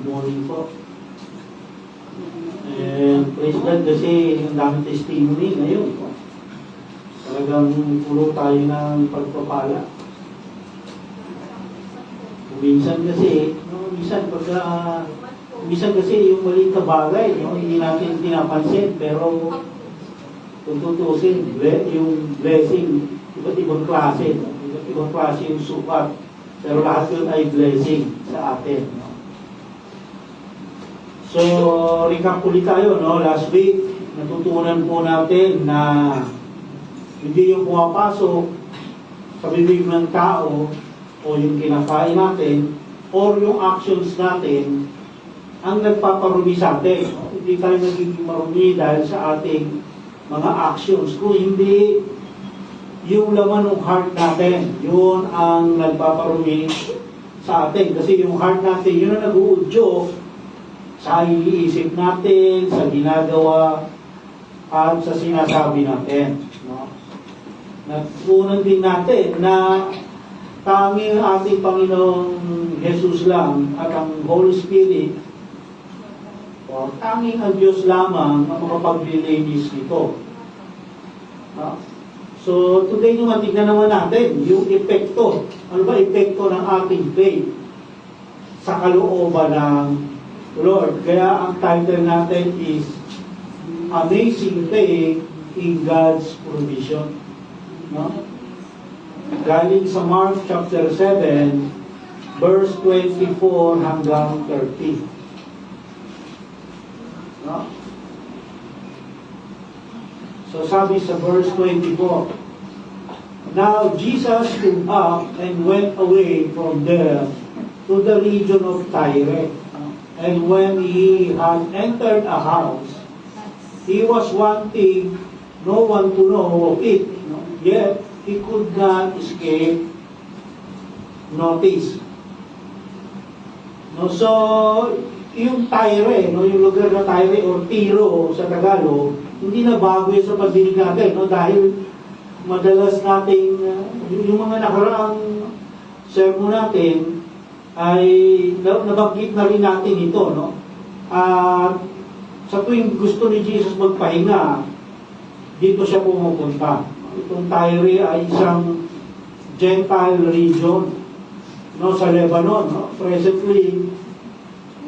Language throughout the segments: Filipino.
Good morning po. And praise God kasi ang dami testimony ngayon. Talagang puro tayo ng pagpapala. Minsan kasi, minsan kasi yung maliit na bagay, hindi natin pinapansin, pero kung tutusin, yung blessing, iba't ibang klase, iba't ibang klase yung sukat, pero lahat yun ay blessing sa atin. So, recap ulit tayo, last week, natutunan po natin na hindi yung pumapasok sa bibig ng tao o yung kinakain natin or yung actions natin ang nagpaparumi sa atin. Hindi tayo nagiging marumi dahil sa ating mga actions. Kung hindi yung laman ng heart natin, yun ang nagpaparumi sa atin. Kasi yung heart natin, yun ang nag-uudyo sa iniisip natin, sa ginagawa, at sa sinasabi natin. Natutunan din natin na tanging ating Panginoong Jesus lang at ang Holy Spirit o tanging ang Diyos lamang ang makapag-release nito. So, today naman, tignan naman natin yung epekto. Ano ba epekto ng ating faith sa kalooban ng Lord? Kaya ang title natin is Amazing Faith in God's Provision. Galing sa Mark chapter 7, verse 24 hanggang 30. So sabi sa verse 24, Now Jesus stood up and went away from there to the region of Tyre. And when he had entered a house, he was wanting no one to know of it. Yet he could not escape notice. So, yung Tyre, yung lugar na Tyre or Tiro sa Tagalog, hindi na bago yun sa pagdinig natin, dahil madalas nating, yung mga nakaraang sermon natin, ay nabanggit na rin natin ito, At sa tuwing gusto ni Jesus magpahinga, dito siya pumupunta. Itong Tyre ay isang Gentile region, sa Lebanon.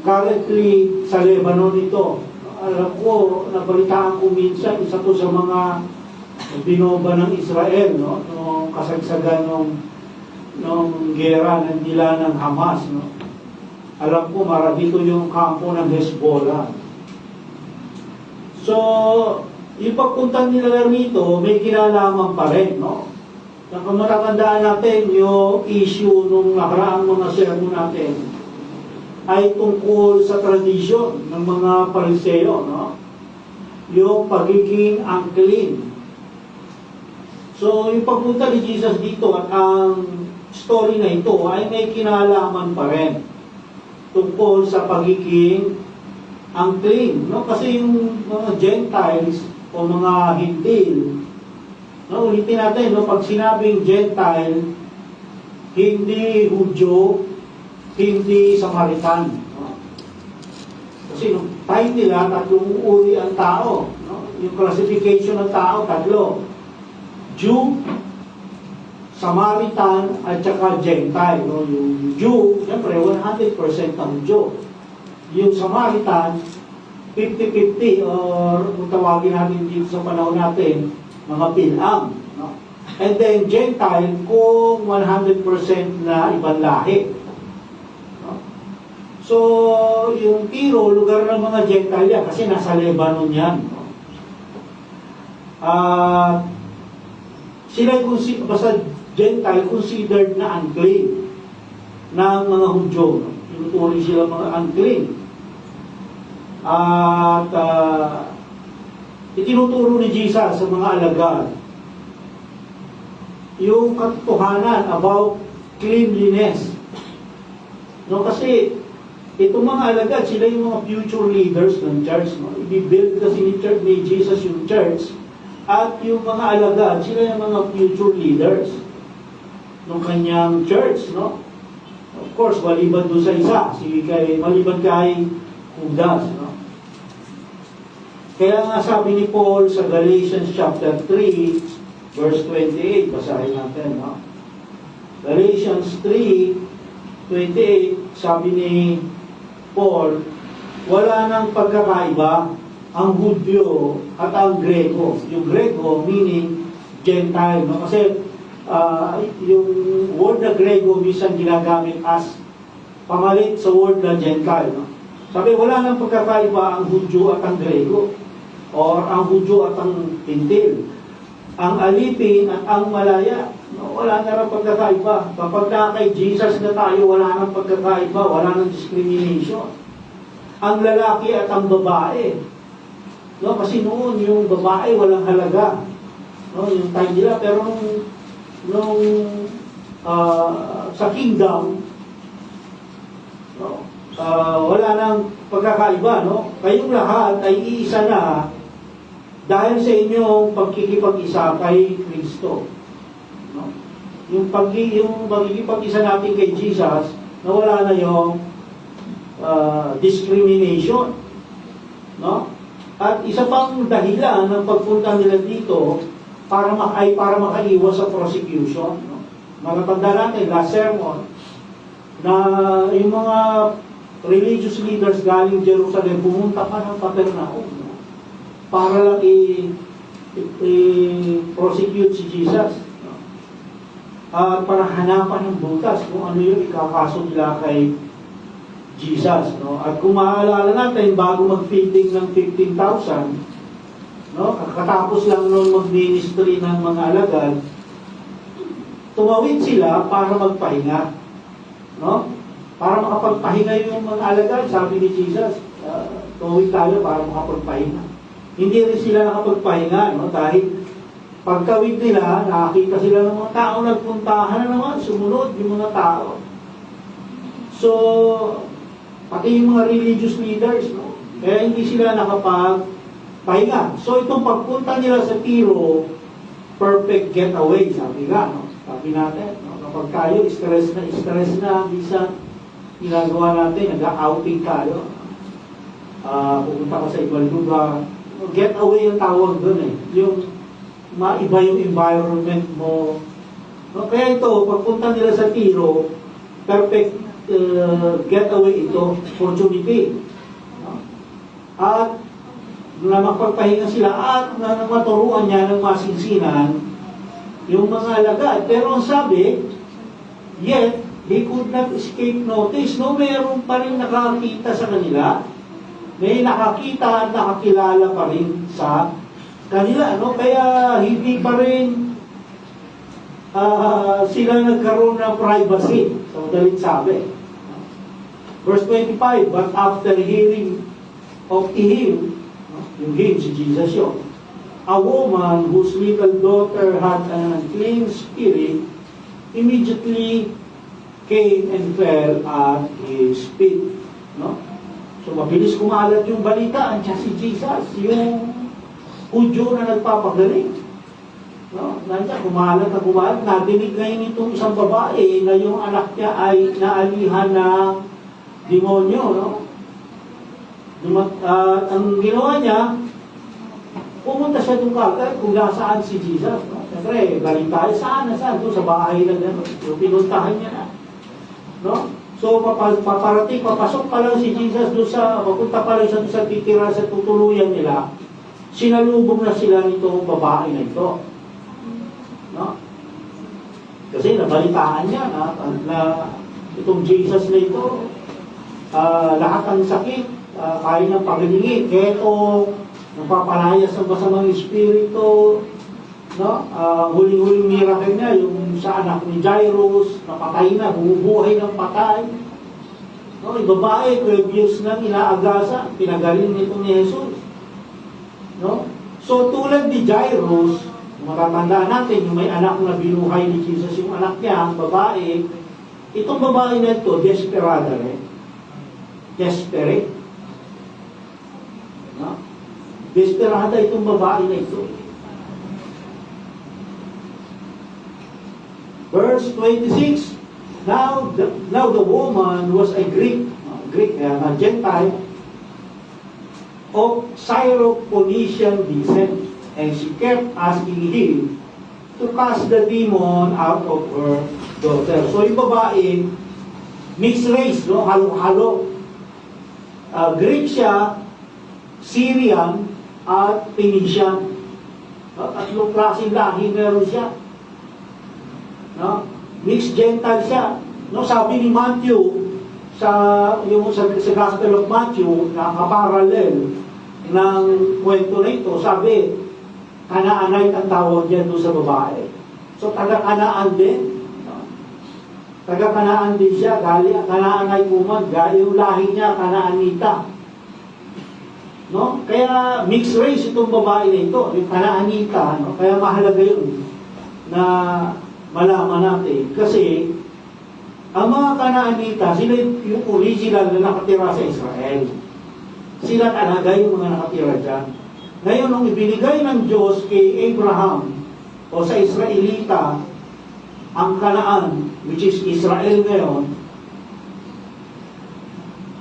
Currently sa Lebanon ito. Alam ko, nabalitaan ko minsan, isa to sa mga binoba ng Israel, noong kasagsagan nung gera nila ng Hamas. Alam ko, dito yung kampo ng Hezbollah. So, yung pagpunta nila rito, may kinalaman pa rin, Nakamatandaan natin yung issue nung nakaraang mga sermon natin ay tungkol sa tradisyon ng mga Pariseo, yung pagiging unclean. So, yung pagpunta ni Jesus dito at ang story na ito ay may kinalaman pa rin tungkol sa pagiging unclean. Kasi yung mga Gentiles o mga Hintil, ulitin natin, pag sinabing Gentile, hindi Hudyo, hindi Samaritan. Kasi nung time nila, tatlong uri ang tao. Yung classification ng tao, tatlo. Jew, Samaritan, at saka Gentile. Yung Jew, siyempre, 100% ang Jew. Yung Samaritan, 50-50, or kung tawagin natin dito sa panahon natin, mga Bilam. And then, Gentile, kung 100% na ibang lahi. So, yung Tiro, lugar ng mga Gentile yan, kasi nasa Lebanon yan. Sila basta Gentile, considered na unclean ng mga Hudyo. Tinuturing sila mga unclean. At itinuturo ni Jesus sa mga alagad yung katotohanan about cleanliness. Kasi itong mga alagad, sila yung mga future leaders ng church. I-build kasi ni Jesus yung church. At yung mga alagad, sila yung mga future leaders ng kanyang church. Of course, maliban doon sa isa, maliban kay Judas, no? Kaya nga sabi ni Paul sa Galatians chapter 3, verse 28, basahin natin, no? Galatians 3:28, sabi ni Paul, wala nang pagkakaiba ang Hudyo at ang Grego. Yung Grego meaning Gentile, no? Kasi yung word na Grego minsan ginagamit as pamalit sa word na Gentile, no? Sabi, wala nang pagkakaiba ang Hudyo at ang Grego, or ang Hudyo at ang Hintil, ang alipin at ang malaya, no? Wala na rin pagkakaiba. Kapag na kay Jesus na tayo, wala nang pagkakaiba, wala nang discrimination. Ang lalaki at ang babae, no? Kasi noon yung babae walang halaga, no? Yung time nila, pero nung sa kingdom, no? Wala nang pagkakaiba, no? Kayong lahat ay iisa na dahil sa inyong pagkikipag-isa kay Kristo, no? Yung pagkikipag-isa natin kay Jesus, na wala na yung discrimination, no? At isa pang dahilan ng pagpunta nila dito para makaiwas sa prosecution, no? Matatanda natin last sermon na yung mga religious leaders galing Jerusalem pumunta pa ng Capernaum, no? Para lang i-prosecute si Jesus, no? Para hanapan ng butas kung ano yung ikakaso nila kay Jesus, no? At kung maalala natin, bago mag-feeding ng 15,000, no? Katapos lang nung mag-ministry ng mga alagad, tumawid sila para magpahinga, no? Para makapagpahinga yung mga alagad, sabi ni Jesus, tumawid tayo para makapagpahinga. Hindi rin sila nakapagpahinga, no? Dahil pagkawid nila, nakakita sila ng mga tao nagpuntahan na naman, sumunod yung mga tao. So, pati yung mga religious leaders, no? Kaya hindi sila nakapagpahinga. So, itong pagpunta nila sa Tiro, perfect getaway, sabi nga, no? Sabi natin, no? Kapag tayo, stress na, minsan, ginagawa natin, nag-outing tayo. Pupunta ka sa ibang lugar. Getaway ang tawag doon, eh. Yung maiba yung environment mo. No? Kaya ito, pagpunta nila sa Tiro, perfect getaway ito, opportunity. No? At na magpagpahinga sila at na maturuan niya ng masinsinan yung mga alagad. Pero ang sabi, yet, they could not escape notice. No, meron pa rin nakakita sa kanila. May nakakita at nakakilala pa rin sa kanila. No? Kaya hindi pa rin sila nagkaroon ng privacy. So, dalit sabi. Verse 25, but after hearing of him, yung him, si Jesus yun, a woman whose little daughter had an unclean spirit immediately came and fell at his feet. No? So, mabilis kumalat yung balita, andiyan si Jesus, yung Hudyo na nagpapagaling. No? Nandiyan, kumalat, nadinig ngayon itong isang babae na yung anak niya ay naalihan ng demonyo, no? Ang ginawa niya, pumunta siya doon kagad kung nasaan si Jesus, no? Siyempre, galing tayo, saan? Doon sa bahay na gano'n. So, pinuntahan niya na. No? So, papasok pa lang si Jesus doon papunta pa lang siya doon sa titira sa tutuluyan nila, sinalubong na sila nitong babae na ito. No? Kasi nabalitaan niya na itong Jesus na ito, lahat ng sakit, kaya ng pagalingi, keto, napapalayas ng masamang espiritu, no? Huling-huling miracle niya, yung sa anak ni Jairus, napatay na, bumubuhay ng patay. No? Yung babae, 12 years nang inaagasa, pinagaling nito ni Jesus. No? So, tulad ni Jairus, matatandaan natin, yung may anak na binuhay ni Jesus, yung anak niya, ang babae, itong babae na ito, desperada rin. Desperate. No? Desperada itong babae na ito. Verse 26, Now the woman was a Gentile of Syrophoenician descent, and she kept asking him to cast the demon out of her daughter. So yung babae, mixed race, no? Halo-halo. Greek siya, Syrian, at Phoenician. No? Tatlong klaseng lahi meron siya. No? Mixed Gentile siya. No? Sabi ni Matthew, sa Gospel of Matthew, nakaparallel ng kwento na ito, sabi, Kanaanite ang tawag dyan doon sa babae. So, taga-Kanaan din. Taga-Kanaan din siya. Kanaanite woman. Yung lahi niya, Kanaanita. No? Kaya mixed race itong babae na ito. Yung Kanaanita. No? Kaya mahalaga yun na malaman natin. Kasi, ang mga Kanaanita, sila yung original na nakatira sa Israel. Sila talaga yung mga nakatira dyan. Ngayon, nung ibinigay ng Diyos kay Abraham o sa Israelita ang Kanaan, which is Israel ngayon,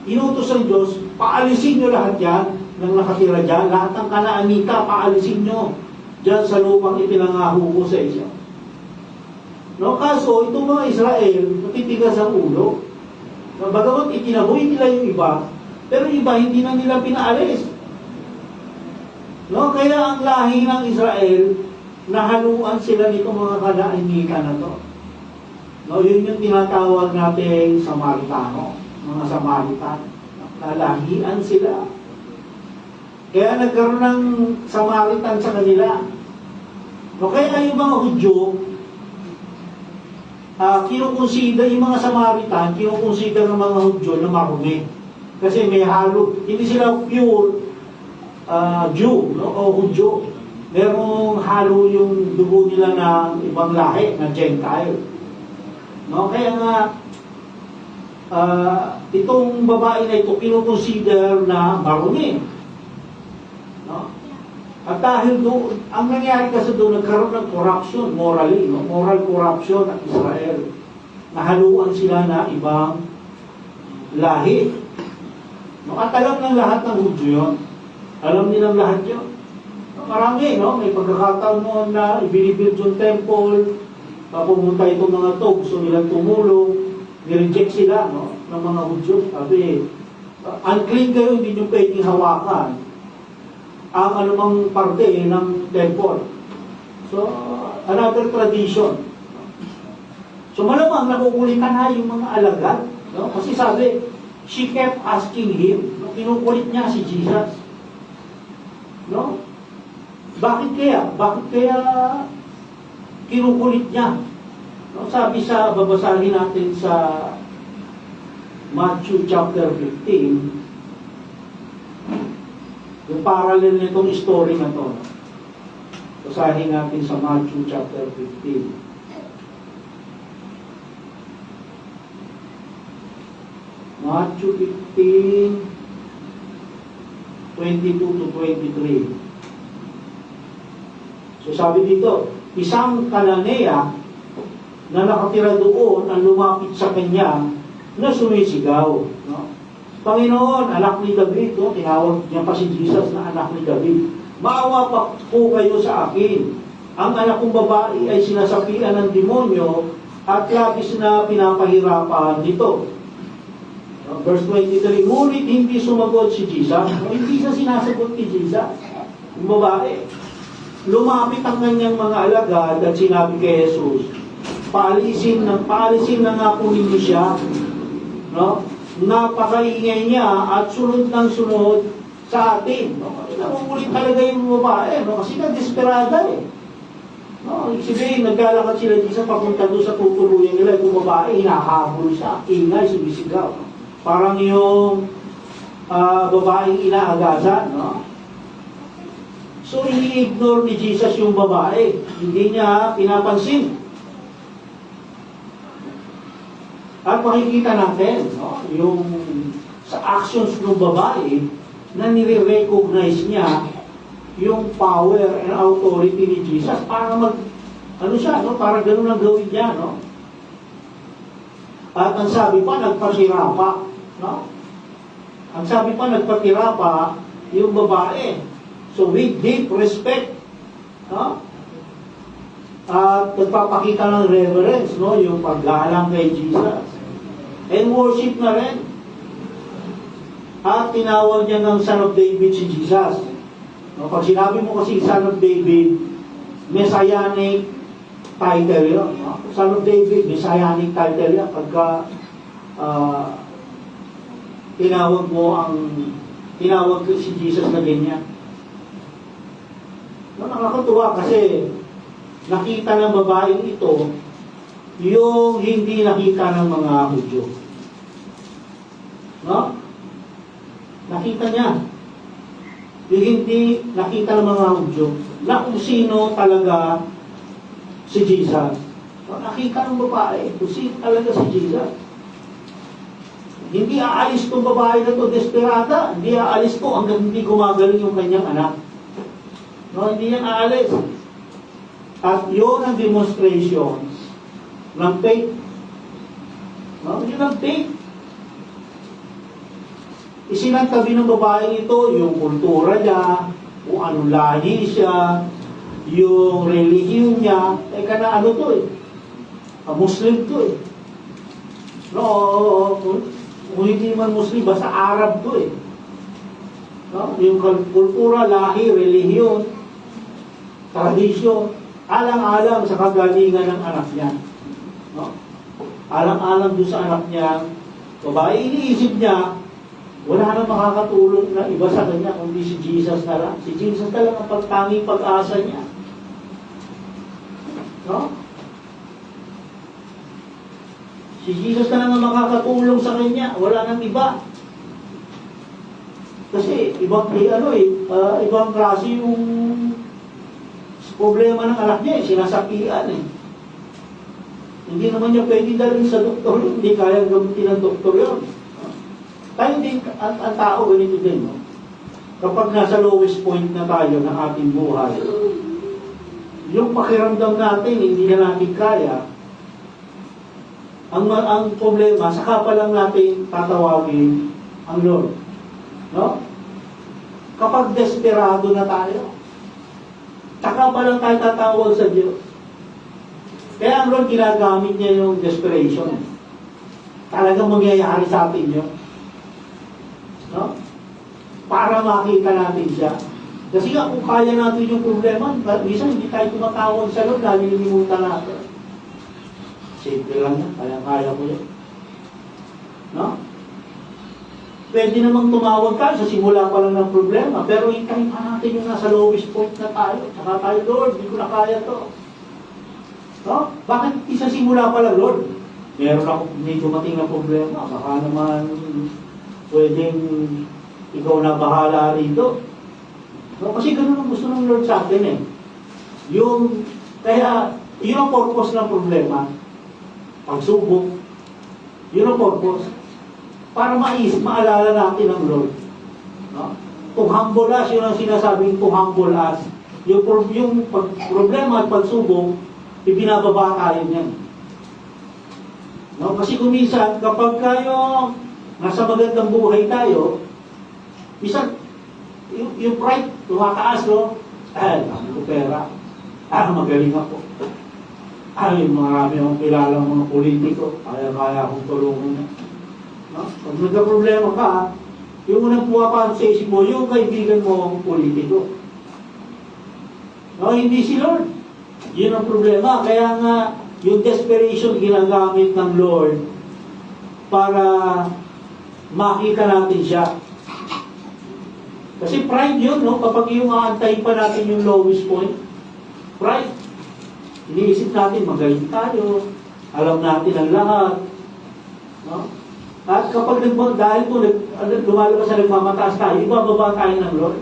inutos ng Diyos, paalisin nyo lahat yan ng nakatira dyan. Lahat ng Kanaanita, paalisin nyo dyan sa lupang ipinangako ko sa isyo. No, kaso, itong mga Israel, natitigas ang ulo. Bagamat itinaboy nila yung iba, pero yung iba hindi na nila pinaalis. No, kaya ang lahi ng Israel, nahaluan sila nito mga Kanaanita na to. No, yun yung tinatawag natin Samaritano, mga Samaritan. Nalahian sila. Kaya nagkaroon ng Samaritan sa kanila. No, kaya yung mga Hudyo, kinukonsider yung mga Samaritan, kinukonsider ng mga Hudyo na marumi. Kasi may halo, hindi sila pure Jew, no? O Hudyo. Merong halo yung dugo nila ng ibang lahi, na Gentile. No? Kaya nga, itong babae na ito, kinukonsider na marumi. No? At dahil doon, ang nangyari kasi doon, nagkaroon ng corruption, morally, no? Moral corruption at Israel. Nahaluan sila na ibang lahi. No? At alam ng lahat ng Hudyo yun. Alam nilang lahat yun. Marami, no? May pagkakataon noon na ibinibuild yung temple, pumunta itong mga togso nilang tumulong, nireject sila, no? Ng mga Hudyo. Sabi, unclean kayo, hindi nyo pwedeng hawakan ang anumang parte ng temple. So, another tradition. So, malamang nakukulitan na yung mga alagad, no? Kasi sabi, she kept asking him, no? Kinukulit niya si Jesus. No? Bakit kaya? Bakit kaya kinukulit niya? No? Sabi sa, babasahin natin sa Matthew chapter 15, yung parallel nitong story na to. Basahin natin sa Matthew chapter 15. Matthew 15, 22 to 23. So sabi dito, isang Kananea na nakatira doon ang lumapit sa kanya na sumisigaw. No? Panginoon, anak ni David, no? Tinawag niya pa si Jesus na anak ni David. Maawa pa po kayo sa akin. Ang anak kong babae ay sinasapian ng demonyo at labis na pinapahirapan dito. Verse 23, ngunit hindi sumagot si Jesus. Hindi siya sinasagot ni Jesus. Yung babae. Lumapit ang kanyang mga alagad at sinabi kay Jesus, paalisin na nga po ninyo siya. No? Napakaingay niya at sunod ng sunod sa atin. No? Nakukulit talaga yung babae. No? Kasi na-desperada eh. No? Sabihin, naglalakad sila dito papunta doon sa tutuluyan nila. Yung babae, hinahabol siya. Ingay, sumisigaw. Parang yung babaeng inaagasan, no? So, ini-ignore ni Jesus yung babae. Hindi niya pinapansin. At makikita natin, no? Yung sa actions ng babae, na nire-recognize niya yung power and authority ni Jesus para ano siya, no? Para ganun ang gawin niya, no? At ang sabi pa, nagpatira pa. No? Ang sabi pa, nagpatira pa yung babae. So with deep respect, no? At nagpapakita ng reverence, no? Yung paggalang kay Jesus. And worship na rin. At tinawag niya ng Son of David si Jesus. No? Pag sinabi mo kasi Son of David, Messianic title yun. No? Son of David, Messianic title yan. Pagka tinawag si Jesus na ganyan. No, nakakatuwa kasi nakita ng babaeng ito yung hindi nakita ng mga Hudyo. No? Nakita niya yung hindi nakita ng mga Hudyo na kung sino talaga si Jesus. No? Nakita ng babae kung sino talaga si Jesus. Hindi aalis tong babae na to, desperada. Hindi aalis to hanggang hindi gumagaling yung kanyang anak. No, hindi yan aalis. At yun ang demonstration ng faith. No, yun ang faith. Isinantabi ng babaeng ito yung kultura niya, kung anong lahi siya, yung relihiyon niya. Teka na ano to eh. Muslim to eh. No, kung hindi man Muslim, basta Arab to eh. No? Yung kultura, lahi, relihiyon, tradisyon, alang-alang sa kagalingan ng anak niya. No? Alang-alang doon sa anak niya, babae, iniisip niya, wala nang makakatulong na iba sa kanya, kundi si Jesus na lang. Si Jesus na lang ang pagtanging pag-asa niya. No? Si Jesus na lang ang makakatulong sa kanya. Wala nang iba. Kasi ibang klase yung problema ng anak niya. Sinasakian eh. Hindi naman niya pwede dalhin sa doktor. Hindi kaya gamitin ng doktor yun. Tayo din, ang tao ganito din. No? Kapag nasa lowest point na tayo ng ating buhay, yung pakiramdam natin, hindi na natin kaya, ang problema, saka pa lang natin tatawagin ang Lord. No? Kapag desperado na tayo, saka pa lang tayo tatawag sa Diyos. Kaya ang Lord, ginagamit niya yung desperation. Talagang mangyayari sa atin yun. No? Para makita natin siya. Kasi nga, kung kaya natin yung problema, minsan hindi tayo tumatawag sa Lord, dahil nilimutan natin. Simple lang yan, kaya ko yan. No? Pwede namang tumawag ka sa simula pa lang ng problema, pero hintayin pa natin yung nasa lowest point na tayo. Saka tayo, Lord, hindi ko na kaya to. No? Bakit isa simula pa lang, Lord? Meron ako, may dumating na problema. Baka naman pwedeng ikaw na bahala rito. No? Kasi ganun ang gusto ng Lord sa atin eh. Kaya, yun ang purpose ng problema. Pagsubok. Yun ang purpose. Para maalala natin ang Lord. No? Kung humble us, yun ang sinasabing kung humble us. Yung problema at pagsubok, ibinababa tayo niyan. No? Kasi kung minsan, kapag kayo nasa magandang buhay tayo, minsan, yung pride, tumataas, no? Dami ko pera. Magaling ako. Marami akong kilalang mga politiko. Kaya akong tulungan niya. No? Pag nagka-problema ka, yung unang puwapan sa isip mo, yung kaibigan mo ang politiko. No, hindi si Lord. Yun ang problema. Kaya nga, yung desperation ginagamit ng Lord para makita natin siya. Kasi pride yun, no? Kapag yung aantayin pa natin yung lowest point, pride. Iniisip natin, magaling tayo, alam natin ang lahat. No? At kapag dahil po lumalabas sa nagmamataas tayo, ibababa tayo ng Lord.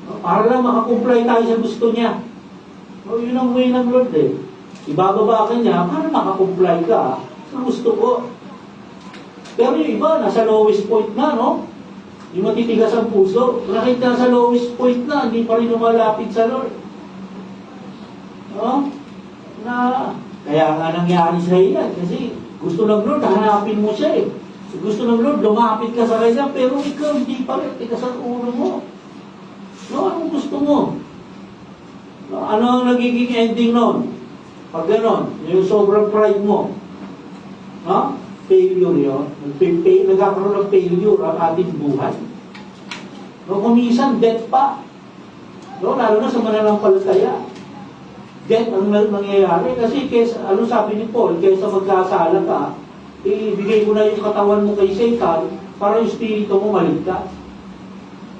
No? Para lang makakumply tayo sa gusto niya. No? Yun ang way ng Lord eh. Ibababa ka niya para makakumply ka sa gusto ko. Pero yung iba, nasa lowest point na, no? Yung matitigas ang puso. Kahit nasa lowest point na, hindi pa rin lumalapit sa Lord. No? Kaya nga nangyari sa iyan. Kasi Gusto ng Lord, hanapin mo siya eh. Gusto ng Lord, lumapit ka sa kanya, pero ikaw hindi pa rin, tika sa ulo mo. No, anong gusto mo? No, ano ang nagiging ending nun? Pag gano'n, yung sobrang pride mo. No? Failure yun. Nagkakaroon ng failure ang ating buhay. No, kumisan, death pa. No, lalo na sa mananampalataya. Death ang nangyayari. Kasi ano sabi ni Paul, kaysa magkasala ka, ibigay mo na yung katawan mo kay Satan para yung spirito mo maligtas.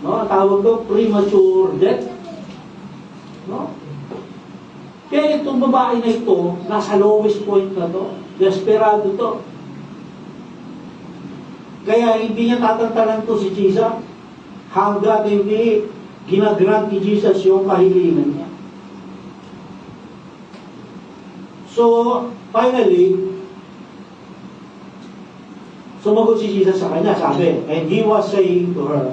No? Ang tawag doon, premature death. No? Kaya itong babae na ito, nasa lowest point na to. Desperado to. Kaya hindi niya tatantanan to si Jesus hanggat hindi ginagrant ni Jesus yung kahilingan niya. So, finally, sumagot si Jesus sa kanya, sabi, and he was saying to her,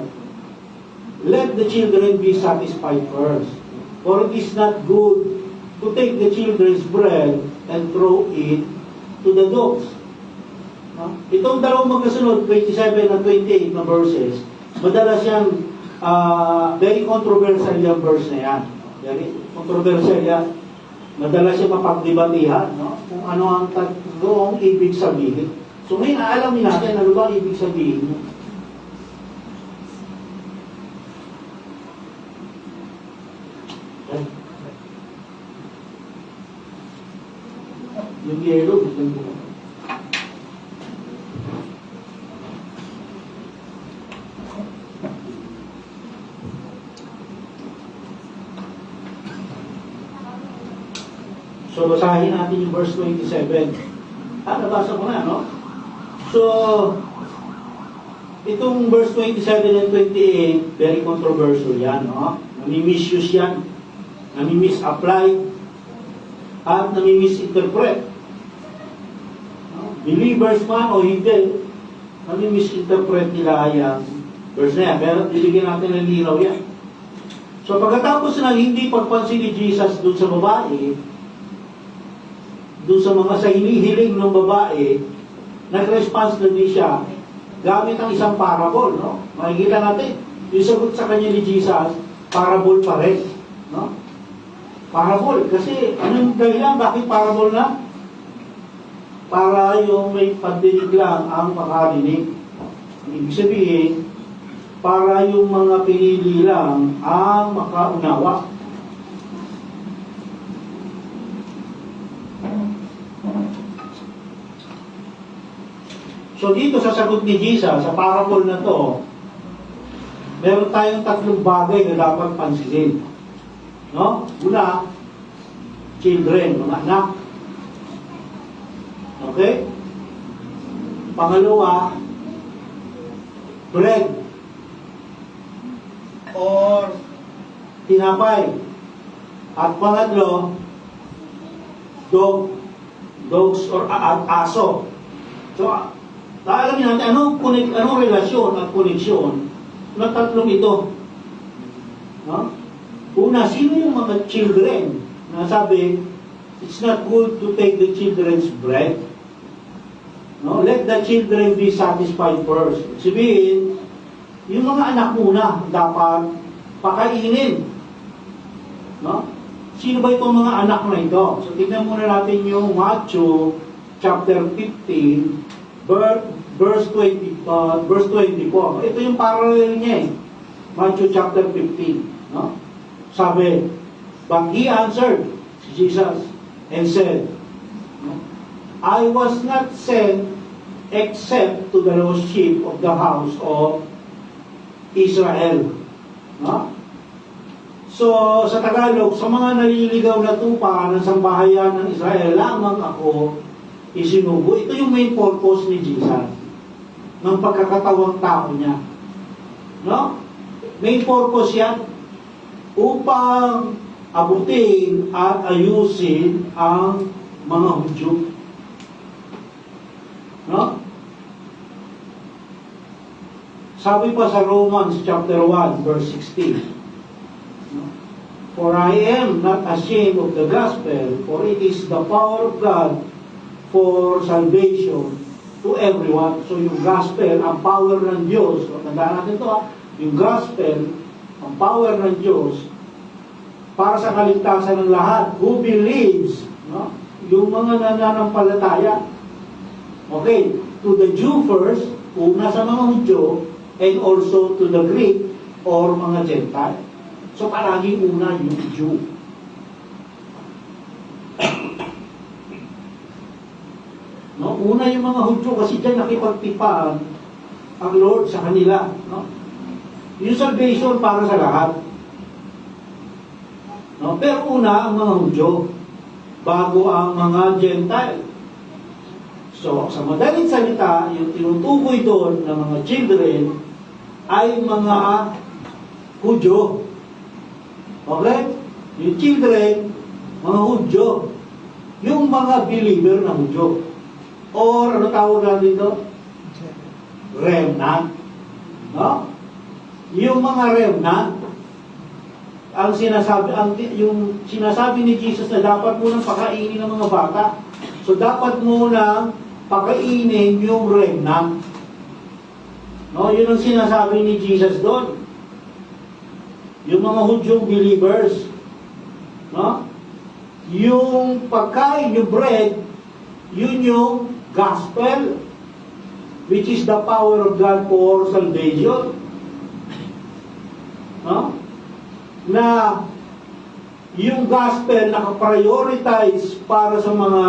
let the children be satisfied first, for it is not good to take the children's bread and throw it to the dogs. No? Itong dalawang magkasunod, 27 at 28 na verses, madalas yan, very controversial yung verse na yan. Very controversial yan. Madalas siya mapagdebatihan, no? Kung ano ang tatlong ibig sabihin. So ngayon, aalamin natin ano ba ang ibig sabihin mo. Yung yellow, gusto mo. So, basahin natin yung verse 27. Nabasa ko na, no? So, itong verse 27 and 28, very controversial yan, no? Nami-misuse yan. Nami-misapply. At nami-misinterpret. No? Believers man o hindi, nami-misinterpret nila yung verse na yan. Pero bibigyan natin ng linaw yan. So, pagkatapos na hindi pagpansin ni Jesus doon sa babae, doon sa mga sa hinihiling ng babae, nag-response na din siya gamit ang isang parable, no? Makikita natin, yung sagot sa kanya ni Jesus, parable pa rin, no? Parable, kasi anong dahilan, bakit parable na? Para yung may pagdinig lang ang makarinig. Ibig sabihin, para yung mga pinili lang ang makaunawa. So dito sa sagot ni Jesus, sa parable na to, meron tayong tatlong bagay na dapat pansinin. No? Una, children, mga anak. Okay? Pangalawa, bread or tinapay. At pangatlo, dogs or aso. So, alamin natin anong relasyon at koneksyon ng tatlong ito. No? Una, sino yung mga children na sabi, it's not good to take the children's bread. No? Let the children be satisfied first. Sabihin, yung mga anak muna dapat pakainin. No? Sino ba itong mga anak na ito? So, tignan muna natin yung Matthew chapter 15, verse 24. Ito yung parallel niya eh. Matthew chapter 15. No? Sabi, but he answered, Jesus, and said, I was not sent except to the lost sheep of the house of Israel. No? So, sa Tagalog, sa mga naliligaw na tupa ng sambahayan ng Israel, lamang ako isinugo. Ito yung main purpose ni Jesus ng pagkakatawang tao niya. No? Main purpose yan upang abutin at ayusin ang mga Hudyo. No? Sabi pa sa Romans chapter 1 verse 16, no? For I am not ashamed of the gospel, for it is the power of God for salvation to everyone. So yung gospel, ang power ng Diyos, so, tandaan natin ito yung gospel, ang power ng Diyos, para sa kaligtasan ng lahat who believes, no? Yung mga nananampalataya. Okay, to the Jew first, una sa mga Hudyo, and also to the Greek or mga Gentile. So palaging una yung Jew. No? Una yung mga Hudyo kasi dyan nakipagtipaan ang Lord sa kanila. No? Yung salvation para sa lahat. No? Pero una ang mga Hudyo bago ang mga Gentile. So, sa madaling salita, yung tinutukoy doon ng mga children ay mga Hudyo. Okay? Yung children, mga Hudyo. Yung mga believer na Hudyo. Or, ano tawag natin dito? Remnant. No? Yung mga remnant, ang yung sinasabi ni Jesus na dapat munang pakainin ng mga bata. So, dapat munang pakainin yung remnant. No, yun ang sinasabi ni Jesus doon. Yung mga Hudyong believers. No? Yung pagkain, yung bread, yun yung gospel, which is the power of God for salvation. No? Na yung gospel nakaprioritize para sa mga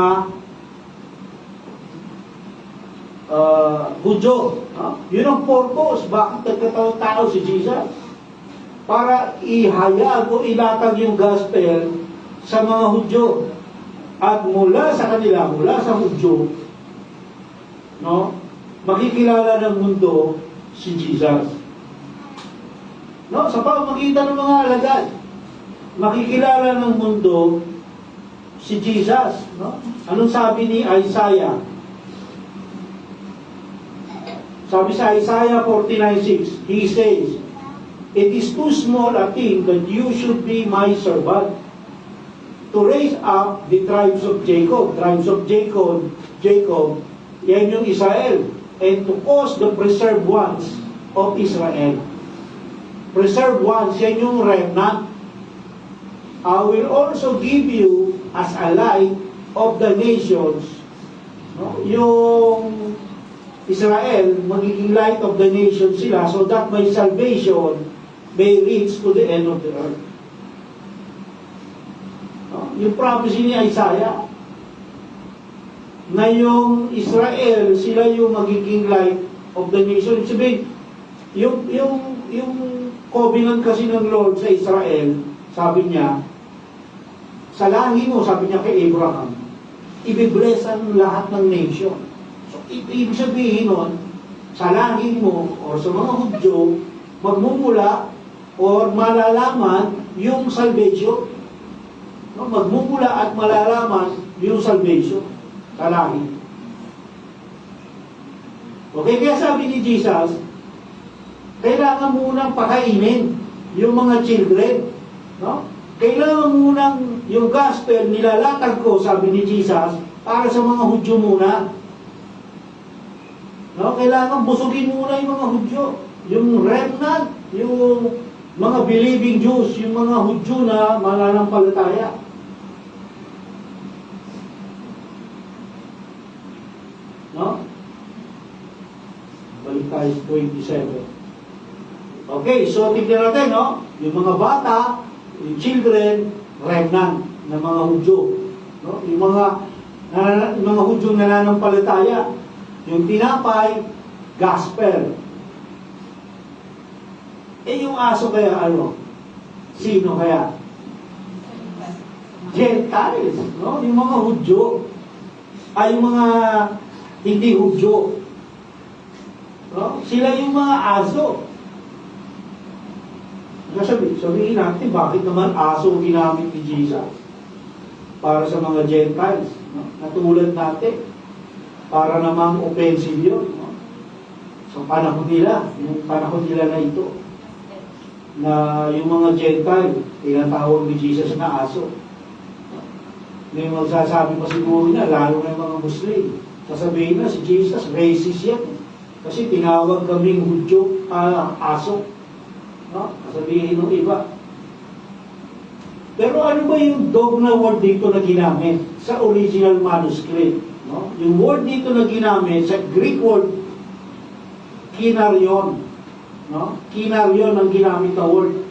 Hudyo. No? Yun ang purpose. Bakit nagkatao-tao si Jesus? Para ihayag o ilatag yung gospel sa mga Hudyo. At mula sa kanila, mula sa Hudyo, no, makikilala ng mundo si Jesus. No, sa pamamagitan ng mga alagad, makikilala ng mundo si Jesus. No? Anong sabi ni Isaiah? Sabi sa Isaiah 49:6, he says, "It is too small a thing that you should be my servant, to raise up the tribes of Jacob." Tribes of Jacob, yan yung Israel. And to cause the preserved ones of Israel. Preserved ones, yan yung remnant. I will also give you as a light of the nations. No? Yung Israel, magiging light of the nations sila so that my salvation may reach to the end of the earth. No? Yung prophecy ni Isaiah na yung Israel, sila yung magiging light of the nation. Sabihin, yung covenant kasi ng Lord sa Israel, sabi niya, sa lahi mo, sabi niya kay Abraham, ibibless ang lahat ng nation. So, ibig sabihin nun, sa lahi mo, o sa mga Hudyo, magmumula or malalaman yung salvation. No? Magmumula at malalaman yung salvation sa lahi. Okay, kaya sabi ni Jesus, kailangan munang pakainin yung mga children. No? Kailangan munang yung gospel nilalatag ko, sabi ni Jesus, para sa mga Hudyo muna. No? Kailangan busugin muna yung mga Hudyo. Yung remnant, yung mga believing Jews, yung mga Hudyo na mananampalataya. No? Balik tayo sa 27. Okay, so tignan natin, no? Yung mga bata, yung children, remnant ng mga Hudyo. No? Yung mga Hudyong nananampalataya. Yung tinapay, gospel. Eh yung aso kaya ano? Sino kaya? Gentiles. No? Yung mga Hudyo. Ay yung mga hindi Hudyo. No? Sila yung mga aso. Sabihin natin, bakit naman aso ginamit ni Jesus para sa mga Gentiles? No? Natulad natin, para namang offensive yun. No? So, panahon nila, yung panahon nila na ito, na yung mga Gentile, tinatawag ni Jesus na aso. may magsasabi pa siguro na, lalo na yung mga Muslim. Sasabihin na, si Jesus, racist yan. Kasi tinawag kaming Hudyo, aso. No? Sasabihin ng iba. Pero ano ba yung dogma word dito na ginamit sa original manuscript? No? Yung word dito na ginamit sa Greek word, kinaryon. No? Kinaryon ang ginamit na word.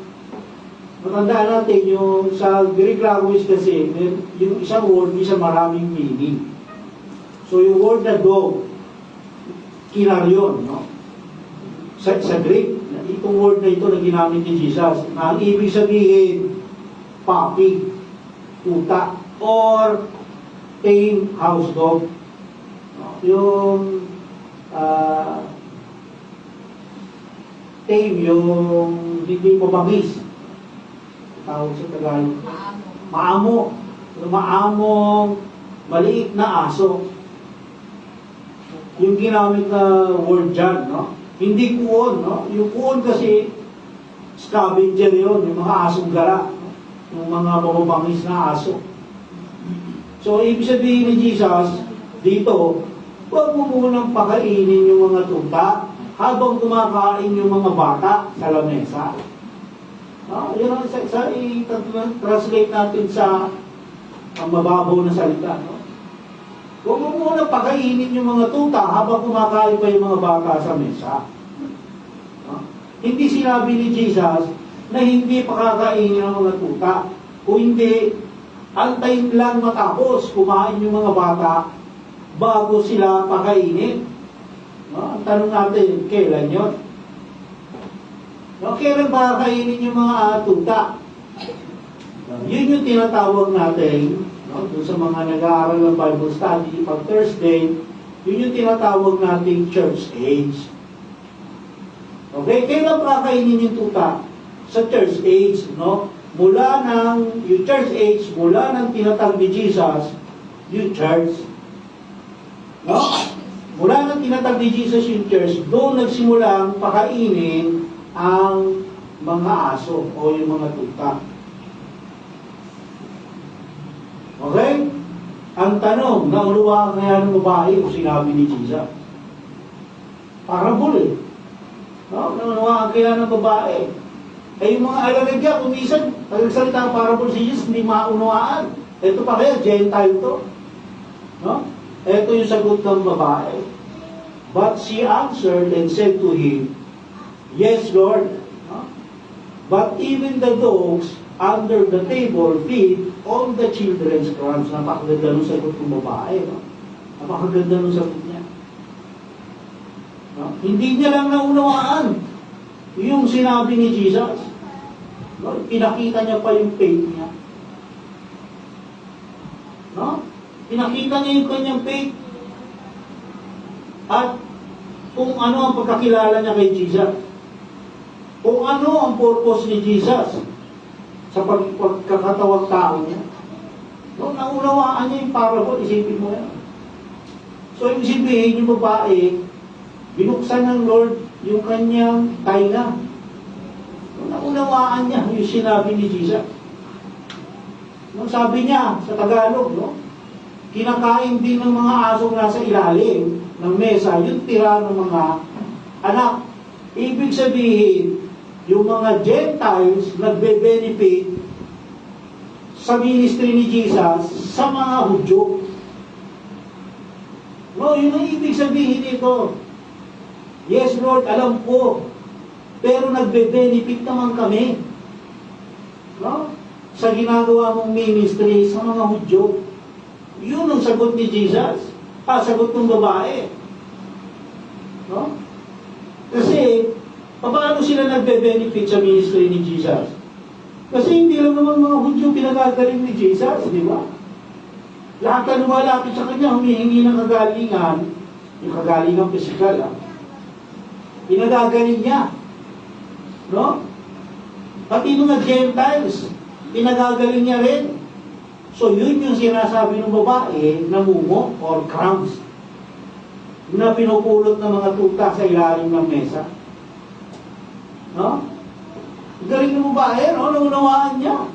Matandaan natin yung sa Greek language kasi, yung isang word, isang maraming meaning. So yung word na dog, kinaryon, no? Sa Greek, itong word na ito na ginamit ni Jesus, na ang ibig sabihin, puppy, tuta, or tame house dog. No? Yung tame, yung hindi mabangis. Tawag sa Tagalog. Maamo. Maamong maliit na aso. Yung ginamit na word dyan, no? Hindi kuon, no? Yung kuon kasi scavenger yun, yung mga asong gara, no? Yung mga mababangis na aso. So, ibig sabihin ni Jesus, dito, huwag mo munang pakainin yung mga tuta habang kumakain yung mga bata sa lamesa. Yun ang i-translate natin sa ang mababaw na salita. No? Huwag mo muna pakainin yung mga tuta habang kumakain pa yung mga bata sa mesa. No? Hindi sinabi ni Jesus na hindi pakakainin ang mga tuta. Kung hindi, antayin lang matapos kumain yung mga bata bago sila pakainin. No? Ang tanong natin, kailan yun? No, kailan ba kainin yung mga tuta? Yun yung tinatawag natin, no, dun sa mga nag-aaral ng Bible study, pag Thursday, yun yung tinatawag nating church age. Okay, kailan ba kainin yung tuta? Sa church age, no? Mula ng, yung church age, mula ng tinatag ni Jesus, yung church. No? Mula ng tinatag ni Jesus yung church, doon nagsimulang pakainin ang mga aso o yung mga tuta. Okay? Ang tanong, naunawaan kaya ng babae o sinabi ni Jesus? Parabol eh. No? Naunawaan kaya ng babae. Eh yung mga alalagya, kung minsan, nagsalita ang parabol si Jesus, hindi maunawaan. Ito pa kaya, Gentile to. No? Ito yung sagot ng babae. But she answered and said to him, Yes, Lord. But even the dogs under the table feed all the children's crumbs. Napakaganda ng sagot ng babae. No? Napakaganda ng sagot niya. No? Hindi niya lang naunawaan yung sinabi ni Jesus. No? Pinakita niya pa yung faith niya. No? Pinakita niya yung kanyang faith. At kung ano ang pagkakilala niya kay Jesus. Kung ano ang purpose ni Jesus sa pagkakatawag tao niya. No, naunawaan niya yung parable, isipin mo yan. So, yung sabihin, yung babae, binuksan ng Lord yung kanyang tainga. No, naunawaan niya yung sinabi ni Jesus. No, sabi niya sa Tagalog, no, kinakain din ng mga asong nasa ilalim ng mesa, yung tira ng mga anak. Ibig sabihin, yung mga Gentiles nagbe-benefit sa ministry ni Jesus sa mga Hudyo. No, yun ang ibig sabihin nito. Yes, Lord, alam ko. Pero nagbe-benefit naman kami. No? Sa ginagawa mong ministry sa mga Hudyo. Yun ang sagot ni Jesus. Sagot ng babae. No? Kasi, paano sila nagbe-benefit sa ministry ni Jesus? Kasi hindi lang naman mga Hudyo pinagagaling ni Jesus, di ba? Lahat na lumalapit sa kanya, humihingi ng kagalingan, yung kagalingan physical, pinagagaling niya. No? Pati mga Gentiles, pinagagaling niya rin. So yun yung sinasabi ng babae na mumo or crumbs na pinupulot ng mga tuta sa ilalim ng mesa. No? Galing ng babae, no? Naunawaan niya.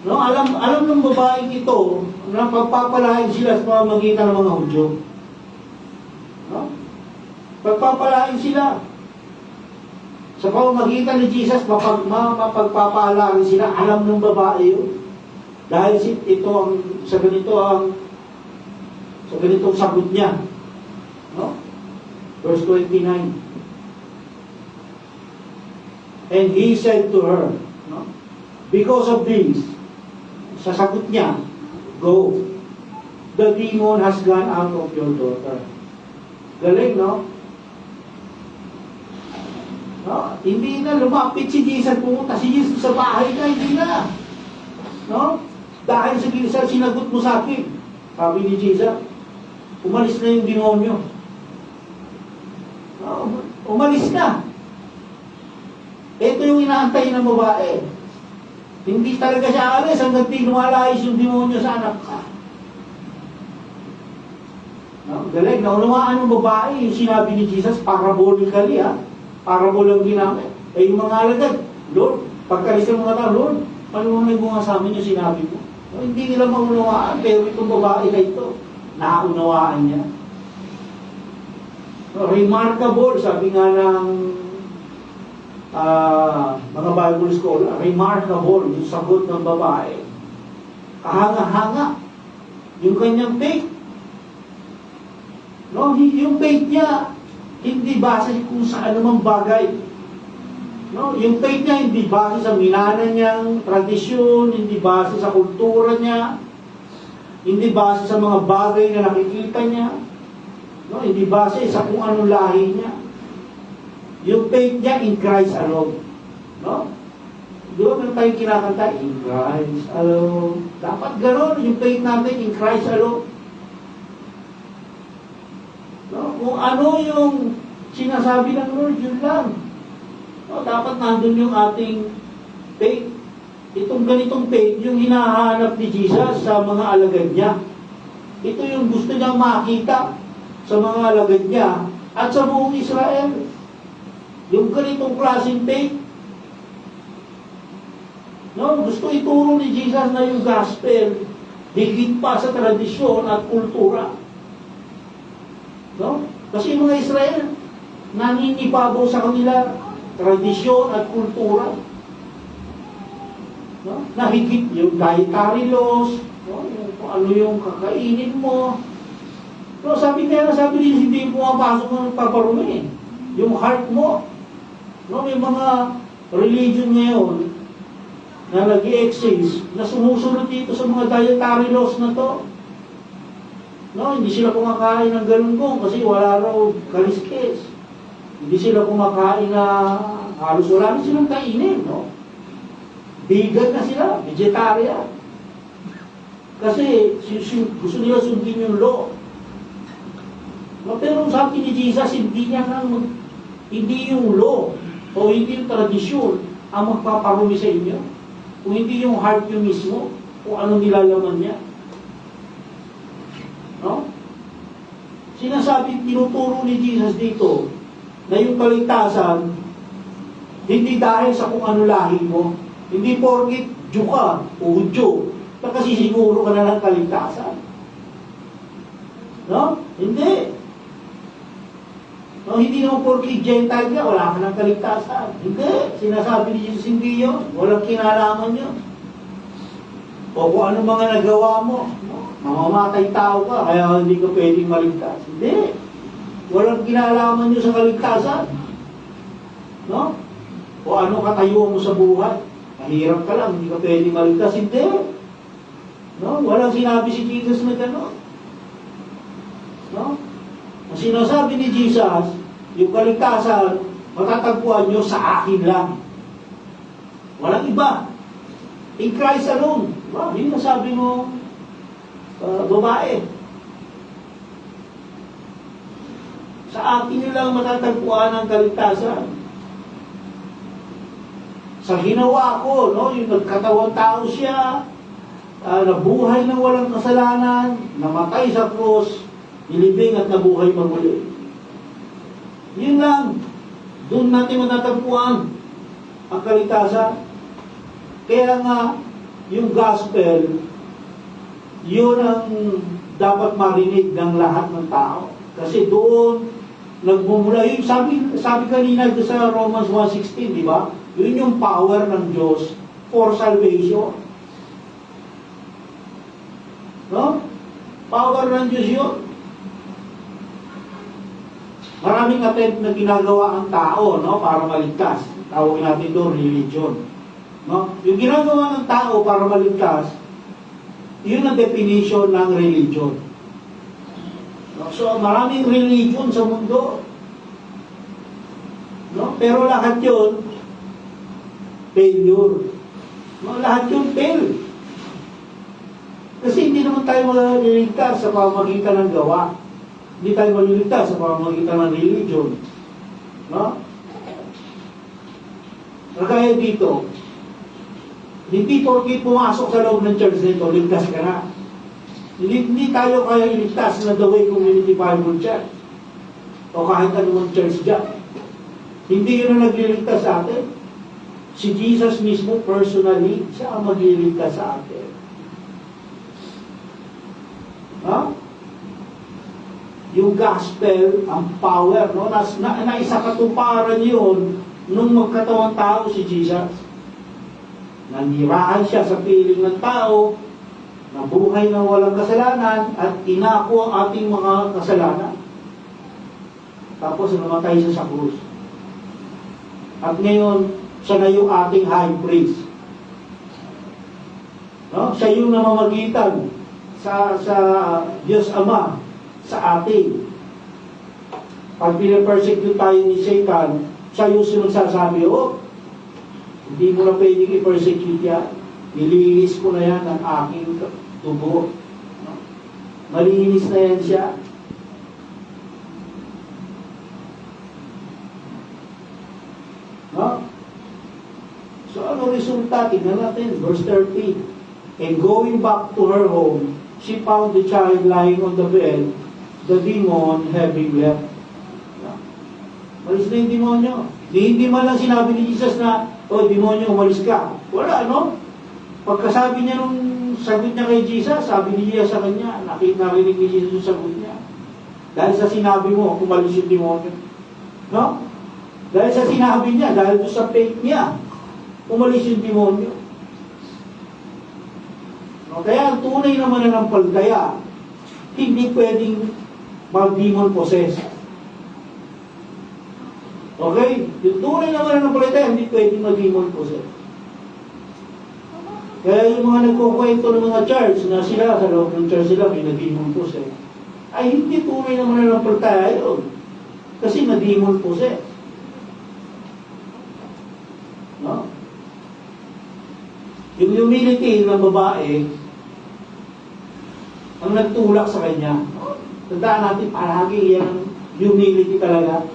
No, alam ng babaeng ito na pagpapalain sila sa pamamagitan ng mga Hudyo. No? Pagpapalain sila. Sa pamamagitan ni Jesus, mapagpapalain sila. Alam ng babae yun. Dahil sa ganitong sagot niya. No? Verse 29. And he said to her, no? Because of this, sa sagot niya, go. The demon has gone out of your daughter. Galing, no? No? Hindi na lumapit si Jesus, pumunta si Jesus sa bahay na, hindi na. No? Dahil sa sinagot mo sa akin, sabi ni Jesus, umalis na yung demonyo. No? Umalis na. Ito yung inaantay ng babae. Hindi talaga siya alis hanggang di lumalayas yung demonyo sa anak ka. No? Galing, naunawaan ng babae yung sinabi ni Jesus, parabolically, ha? Parabol ang ginamit. Eh, yung mga alagad, Lord, pagkalis ng mga tao, Lord, panuunay mo nga sa amin yung sinabi mo. No, hindi nila maunawaan, pero itong babae na ito, naunawaan niya. No, remarkable, sabi nga ng mga Bible scholar, remarkable yung sagot ng babae. Kahanga-hanga yung kanyang faith. No, yung faith niya hindi base kung sa anumang bagay. No, yung faith niya hindi base sa minana niyang tradisyon, hindi base sa kultura niya, hindi base sa mga bagay na nakikita niya, no, hindi base sa kung anong lahi niya. Yung faith niya in Christ alone. No? Doon lang tayo kinakanta, in Christ alone. Dapat gano'n, yung faith natin in Christ alone. No? Kung ano yung sinasabi ng Lord, yun lang. No? Dapat nandun yung ating faith. Itong ganitong faith, yung hinahanap ni Jesus sa mga alagad niya. Ito yung gusto niyang makita sa mga alagad niya at sa buong Israel. Yung ganitong klaseng faith, no, gusto ituro ni Jesus na yung gospel higit pa sa tradisyon at kultura. No? Kasi yung mga Israel, naninibabaw sa kanila tradisyon at kultura. No? Na higit yung dietary laws, no? Yung, kung ano yung kakainin mo. No, sabi niya, hindi mo pumapasok ng paparumi. Yung heart mo. No, may mga religion ngayon na nag-i-exist, na sumusunod dito sa mga dietary laws na to. No, hindi sila kumakain ng galunggong kasi wala raw kaliskis. Hindi sila kumakain na halos wala na silang kainin, no? Vegan na sila, vegetarian. Kasi gusto nila sundin yung law. No, pero sabi ni Jesus, hindi yung law o hindi yung tradisyon ang magpaparumi sa inyo. Kung hindi yung heart nyo mismo, kung anong nilalaman niya. No? Sinasabi, tinuturo ni Jesus dito, na yung kaligtasan, hindi dahil sa kung ano lahi mo, hindi porkit Jew ka o Hudyo, kasi siguro ka na ng kaligtasan. No? Hindi. No, hindi naman porkit Gentile ka, wala ka ng kaligtasan. Hindi. Sinasabi ni Jesus, hindi yun. Walang kinalaman yun. O kung ano mga nagawa mo, no? Mamamatay tao ka, kaya hindi ka pwedeng maligtas. Hindi. Walang kinalaman nyo sa kaligtasan. No? O ano katayuan mo sa buhay. Mahirap ka lang, hindi ka pwedeng maligtas. Hindi. No? Walang sinabi si Jesus na gano'n. No? Ang sinasabi ni Jesus, yung kaligtasan, matatagpuan nyo sa akin lang. Walang iba. In Christ alone. Diba? Yun ang sabi mo, babae. Sa akin nyo lang matatagpuan ang kaligtasan. Sa ginawa ko, no? Yung nagkatawang tao siya, nabuhay ng walang kasalanan, namatay sa krus, nilibing at nabuhay maguli. Yun lang. Doon natin matatagpuan ang kaligtasan. Kaya nga, yung gospel, yun ang dapat marinig ng lahat ng tao. Kasi doon, nagmumula, yung sabi kanina sa Romans 1:16, di ba? Yun yung power ng Diyos for salvation. No? Power ng Diyos yun. Maraming attempt na ginagawa ang tao, no, para maligtas. Tawagin natin doon religion. No? Yung ginagawa ng tao para maligtas, yun ang definition ng religion. No? So, maraming religion sa mundo. No? Pero lahat yun, failure. No? Lahat yun fail. Kasi hindi naman tayo maliligtas sa pamamagitan ng gawa. Hindi tayo maliligtas sa pamamagitan ng religion. No? Kaya dito, hindi porke pumasok sa loob ng church nito, ligtas ka na. Hindi tayo kaya iligtas na The Way Community Bible Church o kahit anumang church dyan. Hindi yun ang nagliligtas sa atin. Si Jesus mismo personally, siya ang magliligtas sa atin. Ha? Yung gospel, ang power, no? Naisa katuparan yun nung magkatawang tao si Jesus. Nanirahan siya sa piling ng tao, nabuhay ng walang kasalanan, at inako ang ating mga kasalanan. Tapos namatay siya sa krus. At ngayon, siya na yung ating high priest. No? Siya yung namamagitan sa Diyos Ama sa atin. Pag pinapersecute tayo ni Satan, siya yung sinagsasabi, hindi mo na pwedeng i-persecute yan. Nililis ko na yan ng aking tubo. Malinis na yan siya. No? So, ano resulta? Tingnan natin. Verse 30. And going back to her home, she found the child lying on the bed, the demon having left. Malis na yung demonyo. Hindi man lang sinabi ni Jesus na, demonyo, umalis ka. Wala, no? Pagkasabi niya nung sagot niya kay Jesus, sabi ni Jesus sa kanya, narinig ni Jesus yung sagot niya. Dahil sa sinabi mo, umalis yung demonyo. No? Dahil sa sinabi niya, dahil sa faith niya, umalis yung demonyo. No? Kaya ang tunay na mananampalataya, hindi pwedeng mag-demon possess. Okay? Yung tunay na mananampalataya, hindi pwedeng mag-demon possess. Kaya yung mga nagkukwento ng mga church na sila, sa loob ng church sila, may na-demon possess, ay hindi tunay na mananampalataya yun. Kasi na-demon possess. No? Yung humility ng babae, ang nagtulak sa kanya. Tandaan natin, palagi yan ang humility talaga.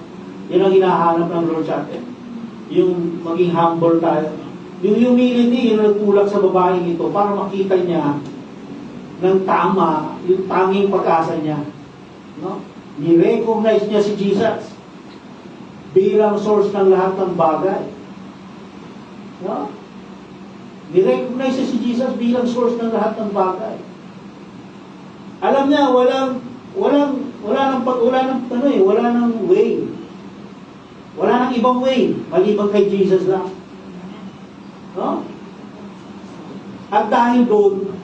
Yan ang hinahanap ng Lord sa atin. Yung maging humble tayo. Yung humility, yung nagtulak sa babaeng ito para makita niya ng tama, yung tanging pag-asa niya. No? Ni-recognize niya si Jesus bilang source ng lahat ng bagay. No? Ni-recognize niya si Jesus bilang source ng lahat ng bagay. Alam niya, wala nang way. Wala nang ibang way, maliban kay Jesus lang. No? At dahil doon,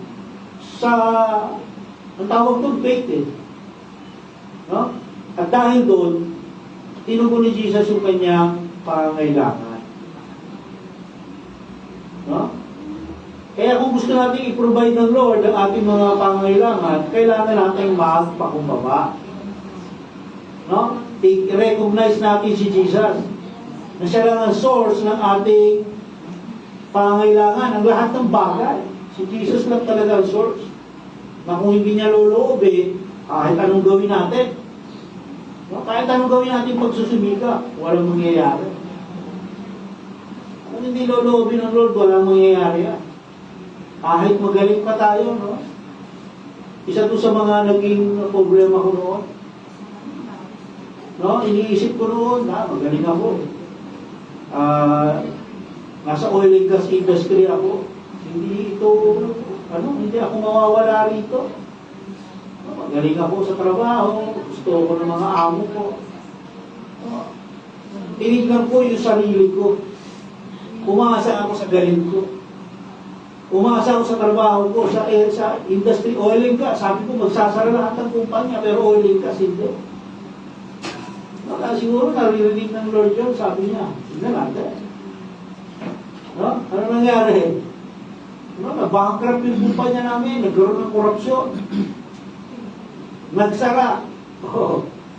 ang tawag doon, faith No? At dahil doon, tinugon ni Jesus yung kanyang pangangailangan. No? Kaya kung gusto natin i-provide ng Lord ang ating mga pangangailangan, kailangan natin magpakumbaba. No? I-recognize natin si Jesus na siya lang ang source ng ating pangangailangan, ang lahat ng bagay. Si Jesus lang talaga ang source. Na kung hindi niya loloobin, kahit anong gawin natin, no? Kahit anong gawin natin pagsusumika, walang mangyayari. Kung hindi loloobin ng Lord, walang mangyayari yan. Kahit magaling pa tayo, no? Isa to sa mga naging problema ko noon. No? Iniisip ko noon, magaling ako. Nasa oil and gas industry ako. Hindi ito, hindi ako mawawala rito. Magaling ako sa trabaho, gusto ko ng mga amo ko. Tinignan ko yung sarili ko. Umasa ako sa galing ko. Umasa ako sa trabaho ko, sa industry, oil and gas. Sabi ko, magsasara lahat ng kumpanya, pero oil and gas hindi. Siguro naririnig ng Lord John, sabi niya, hindi natin. Ano nangyari? Na-bankrupt yung kumpanya namin, nagkaroon ng korupsyon. Nagsara.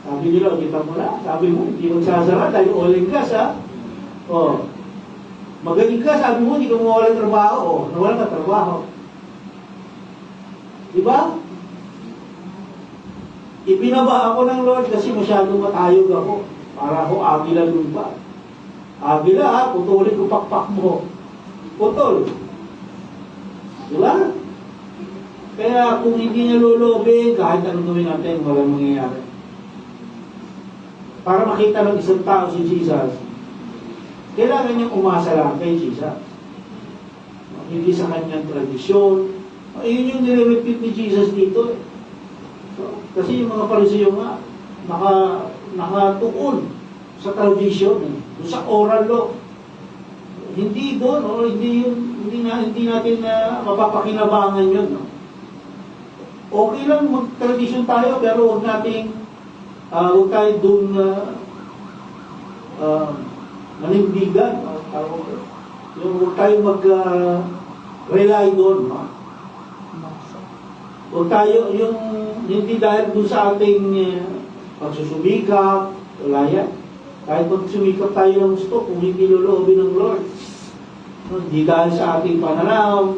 Sabi nila, kita mo na. Sabi mo, hindi magsasara dahil oil and gas, ha? Magaling ka, sabi mo, hindi ka mawala ng trabaho. Nawala ka trabaho. Diba? Ibinaba ako ng Lord kasi masyadong matayog ako. Para ako agila lupa. Agila, ha? Putulin ko pakpak mo. Putol. Diba? Kaya kung hindi niya lulobin, kahit anong gawin natin, walang mangyayari. Para makita ng isang tao si Jesus, kailangan niyang umasa lang kay Jesus. Hindi sa kanyang tradisyon. Yun yung nire-repeat ni Jesus dito. Kasi yung mga Pariseo nga, nakatuon sa tradisyon, sa oral law. Hindi doon, hindi natin mapapakinabangan yun. Okay lang mag-tradisyon tayo, pero huwag tayo doon manindigan. Huwag tayo mag-rely doon. Huwag tayo, hindi dahil doon sa ating pagsusumikap, wala yan. Kahit magsumikap tayo ng gusto, kung hindi loloobin ng Lord. Hindi dahil sa ating pananaw,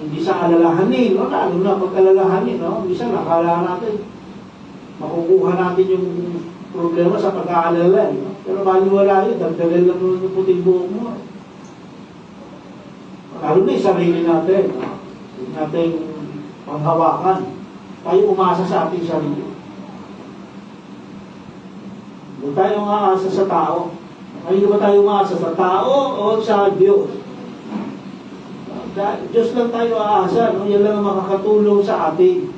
hindi sa alalahanin, lalo na pag-alalahanin, minsan nakala natin, makukuha natin yung problema sa pag-aalala, pero baliwala yun, dagdagan lang yung puting buhok mo. Lalo na yung sarili natin, huwag natin panghawakan, tayo umasa sa ating sarili. Huwag tayo umaasa sa tao. Ay, ba tayo umaasa sa tao o sa Diyos? Diyos lang tayo aasa, yan lang ang makakatulong sa atin.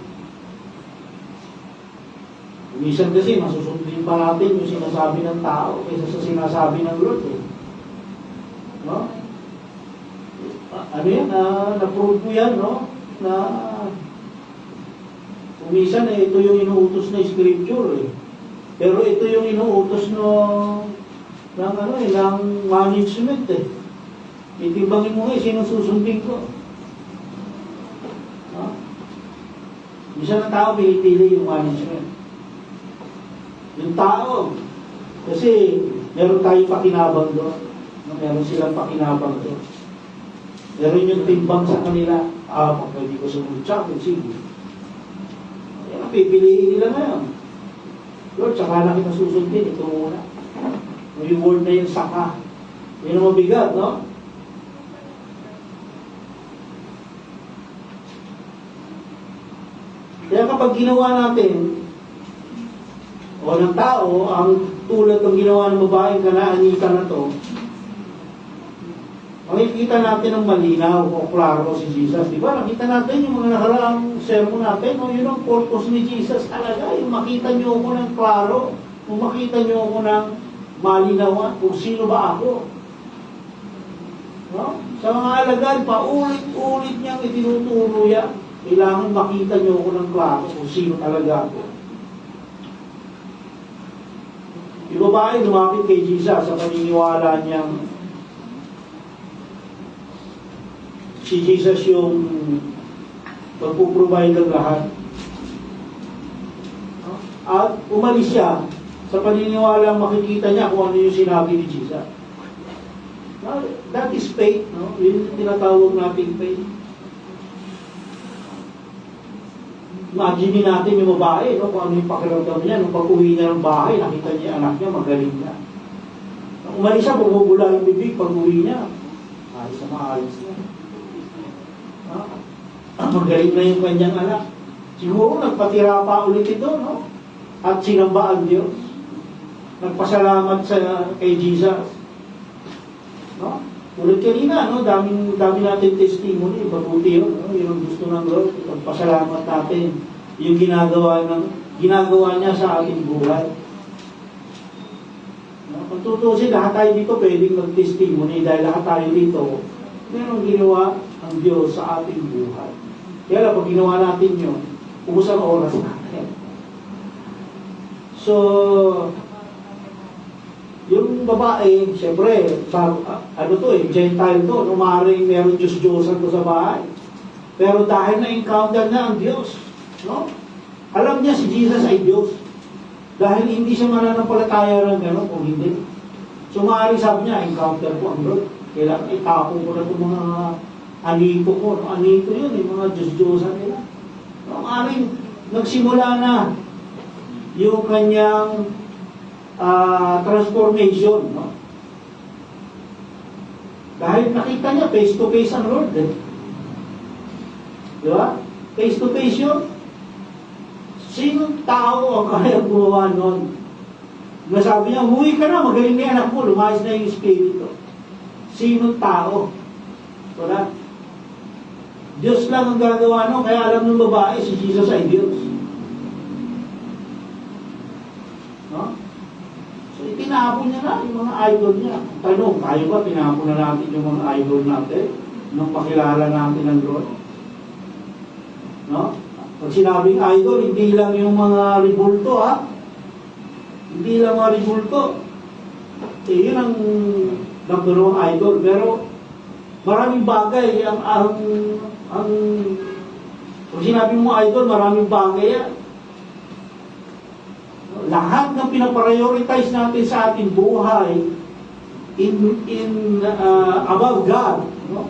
Minsan kasi masusundin pa natin yung sinasabi ng tao kaysa sa sinasabi ng Lord. Ano yan? Na-prove ko yan, na minsan ito yung inuutos na scripture. Pero ito yung inuutos ng management. Itimbangin mo sino susundin ko. Minsan ang tao pinipili yung management. Yung tao, kasi meron tayong pakinabang doon. Meron silang pakinabang doon. Meron yung timbang sa kanila. Pag hindi ko sumunod siya, sige. Yan ang pipiliin nila ngayon. Lord, saka na kita susundin. Ito muna. Yung word na yung saka. Yun ang mabigat, no? Kaya kapag ginawa natin o ng tao, ang tulad ng ginawa ng babaeng Kanaanita na to, makikita natin ng malinaw o klaro si Jesus. Di ba? Nakita natin yung mga nakaraang sermon natin. Yun ang purpose ni Jesus talaga. Yung makita nyo ako ng klaro. Kung makita nyo ako ng malinawan kung sino ba ako. Sa mga alagad, paulit-ulit niyang itinuturo yan. Kailangan makita nyo ako ng klaro kung sino talaga ako. Yung babae lumapit kay Jesus sa paniniwala niyang si Jesus yung magpuprovide ng lahat. At umalis siya sa paniniwala makikita niya kung ano yung sinabi ni Jesus. That is faith, Yun yung tinatawag natin faith. Imagine natin yung babae, kung ano yung pakiramdam niya, nung pag-uwi niya ng bahay, nakita niya yung anak niya, magaling na. Nung umalis siya, bumubula yung bibig pag-uwi niya. Ayos na maayos na. Magaling na yung kanyang anak. Siguro nagpatira pa ulit ito, At sinamba ang Diyos. Nagpasalamat kay Jesus. Tulad kanina, no? Dami natin testimony, mabuti yun, no? Yung gusto ng Lord, pasalamat natin yung ginagawa niya sa ating buhay. No? Kung tutusin, lahat tayo dito pwedeng mag-testimony dahil lahat tayo dito merong ginawa ang Diyos sa ating buhay. Kaya lang, pag ginawa natin yun, ubos ang oras natin. So, yung babae, siyempre, Gentile to, maaaring meron Diyos-Diyosan to sa bahay. Pero dahil na-encounter na ang Diyos, no? Alam niya si Jesus ay Diyos. Dahil hindi siya mananampalataya ng gano'n kung hindi. So maaaring sabi niya, encounter ko ang Lord. Kailangan itapo ko na itong mga anito ko. No? Anito yun, yung mga Diyos-Diyosan nila. No? Maaaring nagsimula na yung kanyang transformation, no? Dahil nakita niya face to face ang Lord, eh. Di ba? Face to face yun. Sinong tao ang kaya gumawa nun? Nasabi niya, umuwi ka na, magaling na anak mo, lumayas na yung espiritu. Sinong tao? Wala. Diyos lang ang gagawa nun, kaya alam ng babae, si Jesus ay Diyos. No? Tinapon niya na yung mga idol niya. Tanong, tayo ba tinapon na natin yung mga idol natin nung pakilala natin ng Lord? No? Pag sinabing idol, hindi lang yung mga ribulto, ha? Hindi lang mga ribulto. Yun ang number one idol. Pero maraming bagay pag sinabing mo idol, maraming bagay yan. Lahat ng pinaprioritize natin sa ating buhay above God, no?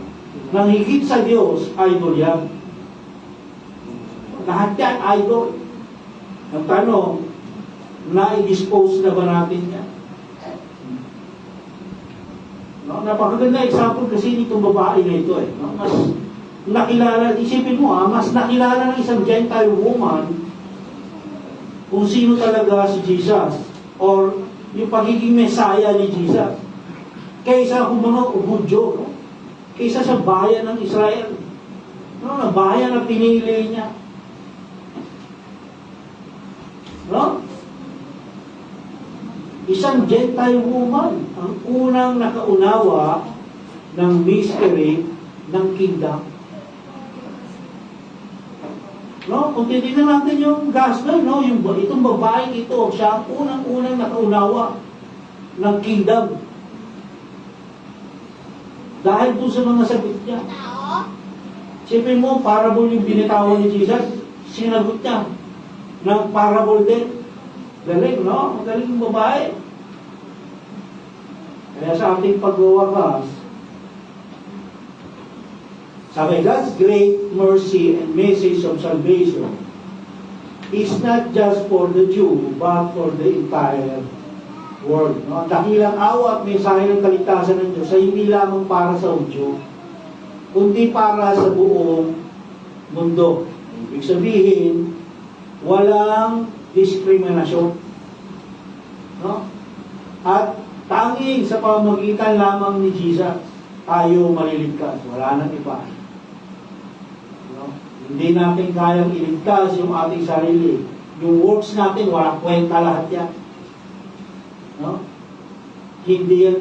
Nang higit sa Diyos, idol yan. Lahat yan, idol. Ang tanong, na-dispose na ba natin yan? No? Napakaganda example kasi nitong babae na ito, eh. No? Mas nakilala, isipin mo, mas nakilala ng isang Gentile woman kung sino talaga si Jesus or yung pagiging Messiah ni Jesus kaysa Hudyo, no? Kaysa sa bayan ng Israel, no? Na bayan na pinili niya, no? Isang Gentile woman ang unang nakaunawa ng mystery ng kingdom. No, kung titignan natin yung gospel, no, itong babaeng ito, siya ang unang-unang nakaunawa ng kingdom. Dahil doon sa mga sagot niya. Siyempre mo, parable yung binitawan ni Jesus, sinagot niya ng parable din. Galing, no? Magaling yung babae. Kaya sa ating pagwawakas, sabi, God's great mercy and message of salvation is not just for the Jew, but for the entire world. No? Ang dakilang awa at mensahe ng kaligtasan ng Diyos ay hindi lamang para sa Hudyo, kundi para sa buong mundo. Ibig sabihin, walang diskriminasyon. No? At tanging sa pamamagitan lamang ni Jesus, tayo maliligtas. Wala nang iba. No? Hindi natin kayang iligtas yung ating sarili. Yung works natin, walang kwenta lahat yan. No? Hindi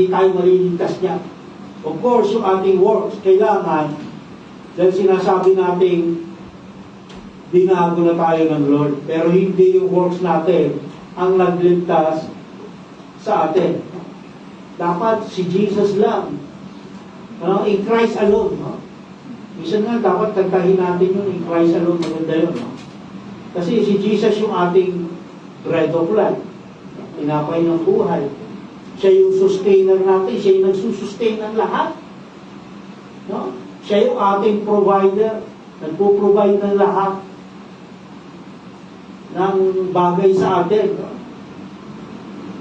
tayo maliligtas niya. Of course, yung ating works, kailangan, dahil sinasabi natin, binago na tayo ng Lord. Pero hindi yung works natin ang nagligtas sa atin. Dapat si Jesus lang. In Christ alone. No? Minsan nga, dapat kantahin natin yun, in Christ alone, maganda yun. No? Kasi si Jesus yung ating bread of life. Tinapay ng buhay. Siya yung sustainer natin. Siya yung nagsusustain ng lahat. No? Siya yung ating provider. Nagpo-provide ng lahat ng bagay sa atin. No?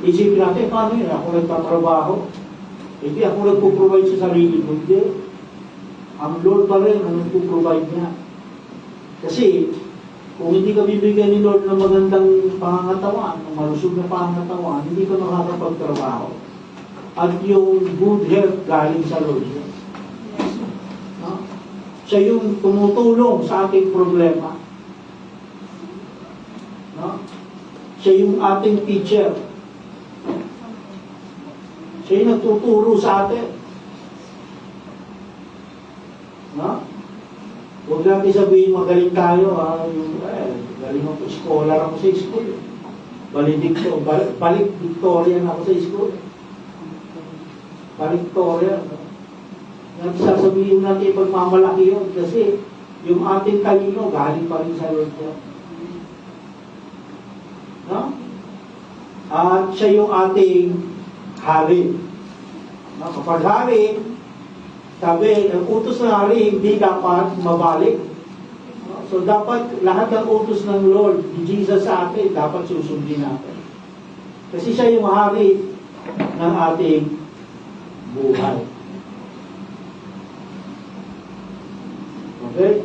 Isipin natin, paano yun? Ako nagtatrabaho. Hindi ako nagpo-provide sa sarili ko. Hindi. Ang Lord pa rin ang nagpo-provide niya. Kasi, kung hindi ka bibigyan ni Lord ng magandang pangangatawan, ng malusog na pangangatawan, hindi ka makakapagtrabaho. At yung good health galing sa Lord. No? Siya yung tumutulong sa ating problema. No? Siya yung ating teacher. Siya yung nagtuturo sa atin. No? Huwag natin sabihin magaling tayo. Galing ako, scholar ako sa school. Valedictorian ako sa school. Valedictorian. Sasabihin natin pagmamalaki yun kasi yung ating talino galing pa rin sa Lord ko. No? At siya yung ating hari. No? Kapag hari, sabi, ang utos ng hari hindi dapat mabalik. No? So dapat lahat ng utos ng Lord, ni Jesus sa atin, dapat susundin natin. Kasi siya yung hari ng ating buhay. Okay?